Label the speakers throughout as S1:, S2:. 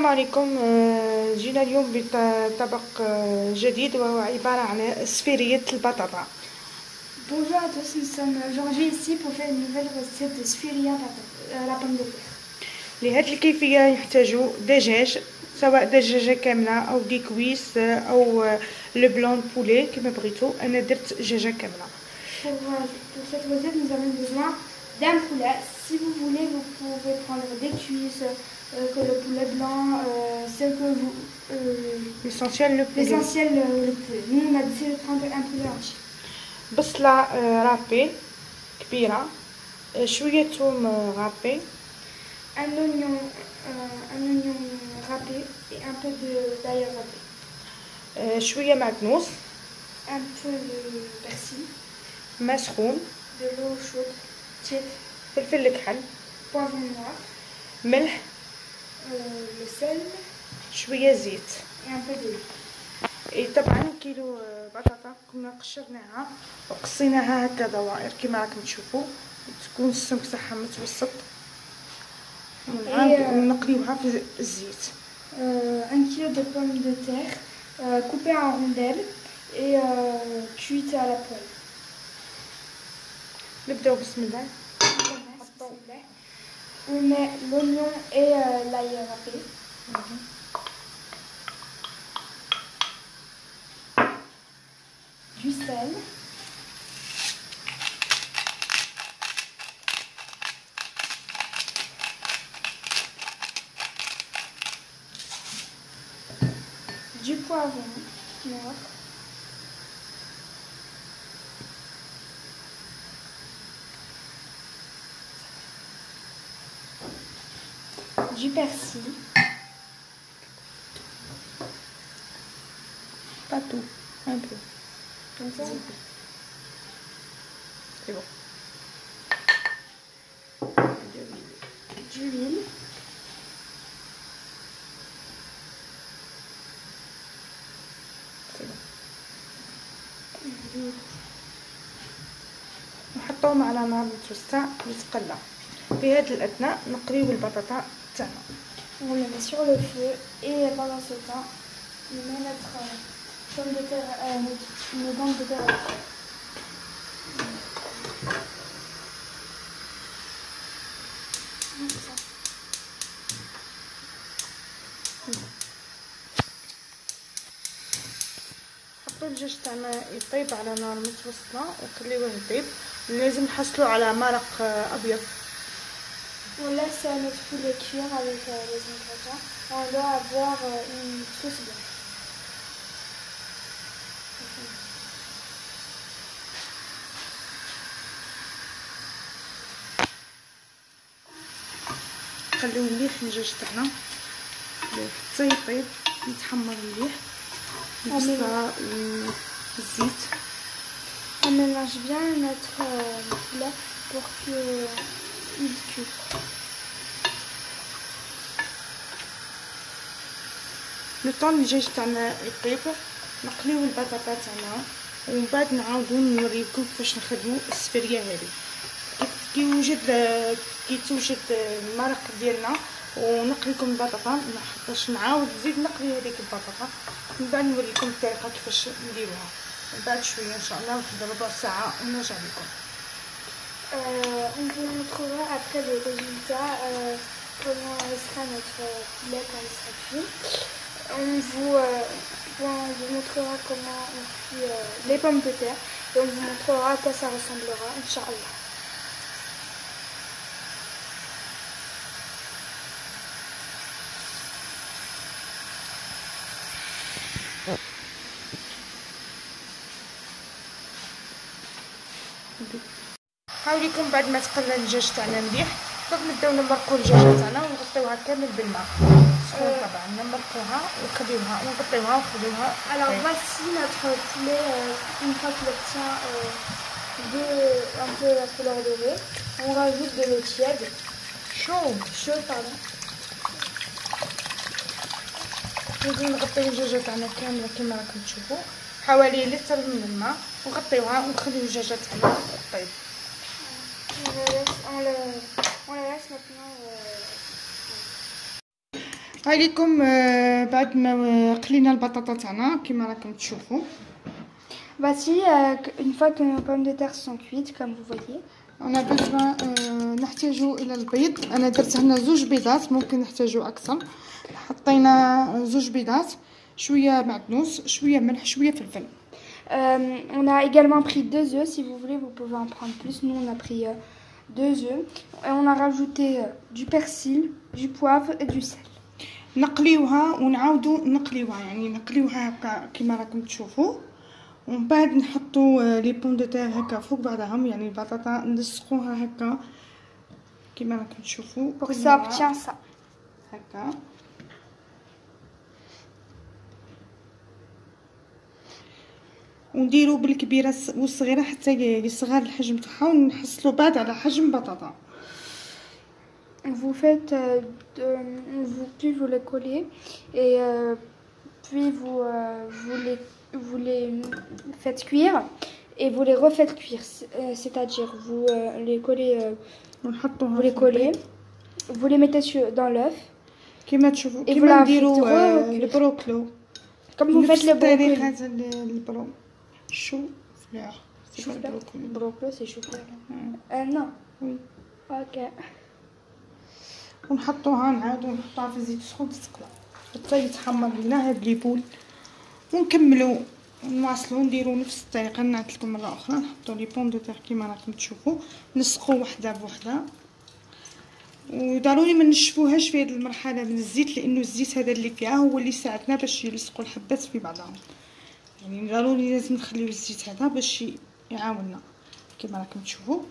S1: السلام عليكم. جينا اليوم بطبق جديد وهو عبارة عن سفيرية البطاطا.
S2: Bonjour à tous, nous sommes aujourd'hui ici pour faire une nouvelle recette de sphirilla à la pomme de terre.
S1: لهذه الكيفية يحتاج دجاج، سواء دجاجة كاملة أو دي كويس أو لو بلون بولي كما بغيتو. أنا درت دجاجة كاملة.
S2: Pour cette recette, nous avons besoin d'un poulet. Si vous voulez, vous pouvez prendre des cuisses, que le poulet blanc, ce que vous...
S1: l'essentiel le poulet.
S2: L'essentiel le poulet. Nous, on a décidé de prendre un poulet entier.
S1: بصلة رابي كبيرة، شوية ثوم رابي،
S2: un oignon râpé et un peu d'ail râpé.
S1: شوية معدنوس،
S2: un peu de persil،
S1: مسخون،
S2: de l'eau chaude tiède،
S1: فلفل الكحل،
S2: poivron noir،
S1: ملح،
S2: le sel،
S1: شوية زيت
S2: et un peu d'huile.
S1: طبعا كيلو بطاطا كنا قشرناها وقصيناها هكا دوائر كما راكم تشوفوا، تكون السمك تاعها متوسط، ونقليوها في الزيت.
S2: Un kilo de pommes de terre coupées en rondelles et cuites à la poêle.
S1: نبداو بسم الله.
S2: On met l'oignon et l'ail râpé. Du sel, du poivron noir, du persil,
S1: pas tout, un peu
S2: comme ça.
S1: C'est bon.
S2: D'huile,
S1: c'est bon. نحطوهم على نار متوسطة يتقلى. في هذا الأثناء نقليو البطاطا تاعنا.
S2: on le met sur le feu et pendant ce temps, on met notre pomme de terre, nos pommes de terre.
S1: نحطو الدجاج تاعنا يطيب على نار متوسطة ونخليوه يطيب. لازم نحصلو على مرق أبيض.
S2: On laisse notre poulet cuire avec les ingrédients. On doit avoir une sauce blanche.
S1: نخليو مليح الدجاج تاعنا حتى يطيب يتحمر مليح بالبصلة والزيت.
S2: On mélange bien notre poulet pour qu'il cuise.
S1: لو طون الدجاج تاعنا يطيب نقليو البطاطا تاعنا ومن بعد نعاودو نوريكم كيفاش نخدمو السفريه هذه. كي توجد المرق ديالنا ونقليكم البطاطا باش نعاود نزيد نقلي هذيك البطاطا، من بعد نوريكم الطريقه كيفاش نديروها. من بعد شويه ان شاء الله واحد ربع ساعه ونرجع لكم.
S2: On vous montrera après le résultat comment sera notre poulet quand il sera cuit. On vous montrera comment on cuit les pommes de terre et on vous montrera à quoi ça ressemblera, Inch'Allah.
S1: حاوليكم بعد ما تقلى الدجاج تاعنا مليح دونك نبداو نمرقوا الدجاجه تاعنا ونغطيوها كامل بالماء سخون. طبعا نمرقوها ونخليوها ونغطيوها ونخليوها.
S2: Alors voici notre poulet une fois qu'il obtient un peu la couleur dorée. On rajoute de l'eau tiède. Chaude, pardon.
S1: نبداو نغطيو الدجاجه تاعنا كامله كما راكم تشوفوا، حوالي لتر من الماء، ونغطيوها ونخليو الدجاجه تاعنا طيب.
S2: On la laisse maintenant
S1: هاي لكم بعد ما قلينا البطاطا تاعنا كيما راكم تشوفوا.
S2: Voici, une fois que nos pommes de terre sont cuites, comme vous voyez.
S1: انا بزاف نحتاج الى البيض. انا درت هنا 2 بيضات، ممكن نحتاجو اكثر. حطينا 2 بيضات، شويه معدنوس، شويه ملح، شويه فلفل.
S2: On a également pris 2 œufs. Si vous voulez, vous pouvez en prendre plus. Nous, on a pris 2 œufs. Et on a rajouté du persil, du poivre et du sel.
S1: نقليوها ونعاودو نقليوها، يعني نقليوها هكا كيما راكم تشوفوا، ومن بعد نحطوا لي بون دو تير هكا فوق بعضهم، يعني البطاطا نلصقوها هكا كيما راكم تشوفوا.
S2: Pour que ça obtient ça.
S1: هكا ونديرو بالكبيره والصغيره حتى يصغر الحجم تاعها، ونحصلوا بعد على حجم بطاطا.
S2: Vous faites, puis vous les collez et puis vous les faites cuire et vous les refaites cuire. C'est-à-dire vous les collez, vous les collez, vous les mettez dans l'œuf.
S1: كيما تشوفوا كيما نديرو البروكلو.
S2: Comme vous faites le brocoli.
S1: هذا البرو شو فلور.
S2: Brocoli, c'est chou-fleur. Non.
S1: وي.
S2: Ok.
S1: ونحطوها نعاودو نحطوها في زيت سخون تسقلا حتى يتحمر لنا هاد لي بول، ونكملو نواصلو نديرو نفس الطريقه. نعطيكم لكم مره اخرى. نحطو لي بون دو تير كيما راكم تشوفوا، نسقو وحده بوحده، وضروري ما نشفوهاش في هذه المرحله من الزيت، لانه الزيت هذا اللي فيها هو اللي يساعدنا باش يلصقوا الحبات في بعضهم. يعني ضروري لازم نخليو الزيت هذا باش يعاوننا كيما راكم تشوفوا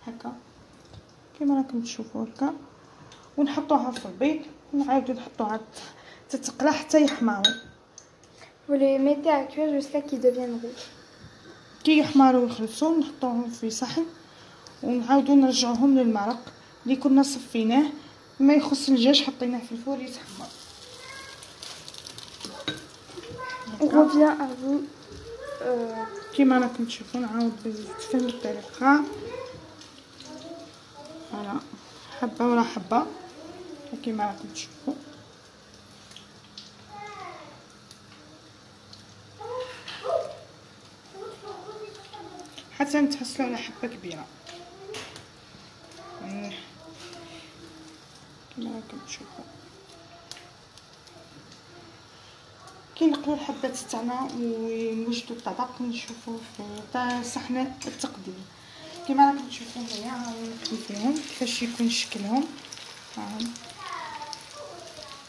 S1: هكا، كيما راكم تشوفوا هكا، ونحطوها في البيض ونعاودو نحطوها تتقلى حتى يحمروا.
S2: Vous les mettez à cuire jusqu'à qu'ils deviennent rouges.
S1: كي يحمروا ويخلصوا نحطوهم في صحن، ونعاودو نرجعوهم للمرق اللي كنا صفيناه. ما يخص الدجاج حطيناه في الفور يتحمر.
S2: On revient à vous.
S1: كيما راكم تشوفوا نعاود بنفس الطريقه. فوالا حبه ورا حبه كيما راكم تشوفوا. حتى نتحصلوا على حبه كبيره كيما راكم تشوفوا. كي نقلوا الحبات تاعنا ونوجدوا الطبق نشوفوا في صحن التقديم كيما راكم تشوفوا هنايا. نقلي فيهم كيفاش يكون شكلهم.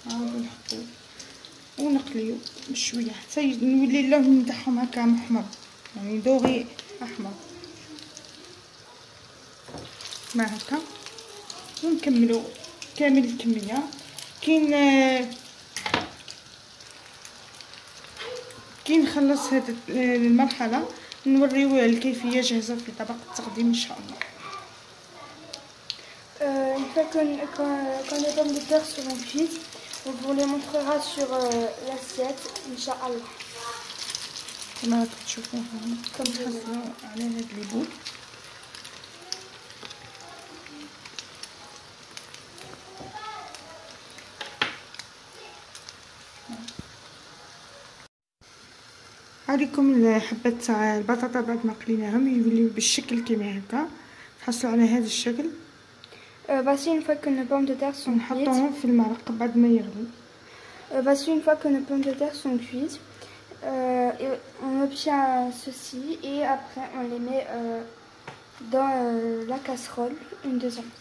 S1: نعاودو نحطو ونقليو بشويه حتى يولي اللون تاعهم هكا محمر، يعني دوغي احمر ما هكا. ونكملو كامل الكميه. كي نخلص هذه المرحله نوريو الكيفيه جاهزه في طبق التقديم ان شاء الله.
S2: Une fois quand les pommes de terre seront cuites, on vous les montrera sur l'assiette, Inch'Allah.
S1: كما راكم تشوفوا هنا كنحصلوا على هاد لي بول. عليكم الحبات تاع البطاطا بعد ما قليناهم يوليو بالشكل كيما هكا. تحصلوا على هذا الشكل.
S2: Voici une fois que nos pommes de terre sont cuites.
S1: نحطوهم في المرق بعد ما يغلي.
S2: Voici une fois que nos pommes de terre sont cuites. On obtient ceci et après on les met dans la casserole une deuxième.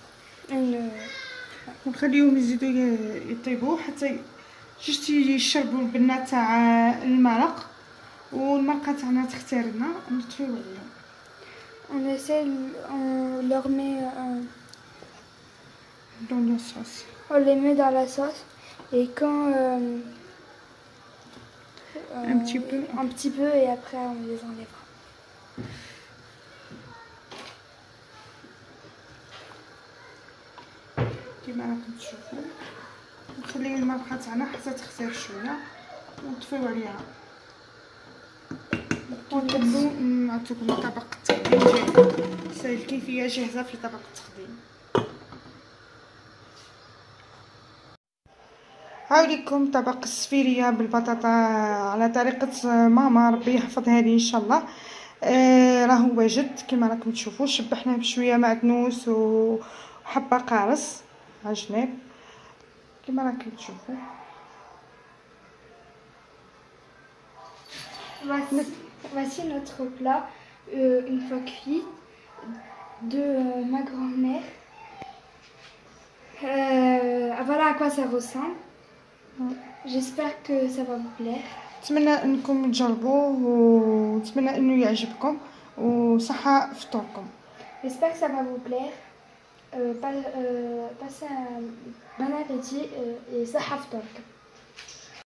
S1: ونخليهم يزيدوا يطيبوا حتى يشربوا البنه تاع المرق، والمرقه تاعنا تختارنا نطفيو عليهم.
S2: On leur met
S1: dans la sauce.
S2: On les met dans la sauce et quand un petit peu et après on les enlèvera.
S1: كيما راكم تشوفوا نخليو المرقه تاعنا حتى تختار شويه ونطفيو عليها. ونبداو نعطيكم طبق التقديم جاهز. الكيفيه جاهزه في طبق التقديم. هاوليكم طبق السفيريه بالبطاطا على طريقه ماما، ربي يحفظها لي ان شاء الله. راهو واجد كما راكم تشوفوا، شبحناه بشويه معدنوس وحبه قارص على جناب كما راكم تشوفوا.
S2: Voici notre plat une fois cuit de ma grand-mère. Voilà à quoi ça ressemble. J'espère que ça va vous plaire.
S1: نتمنى انكم تجربوه ونتمنى انه يعجبكم وصحه فطوركم.
S2: J'espère que ça va vous plaire. Passez un bon appétit et صحة فطوركم.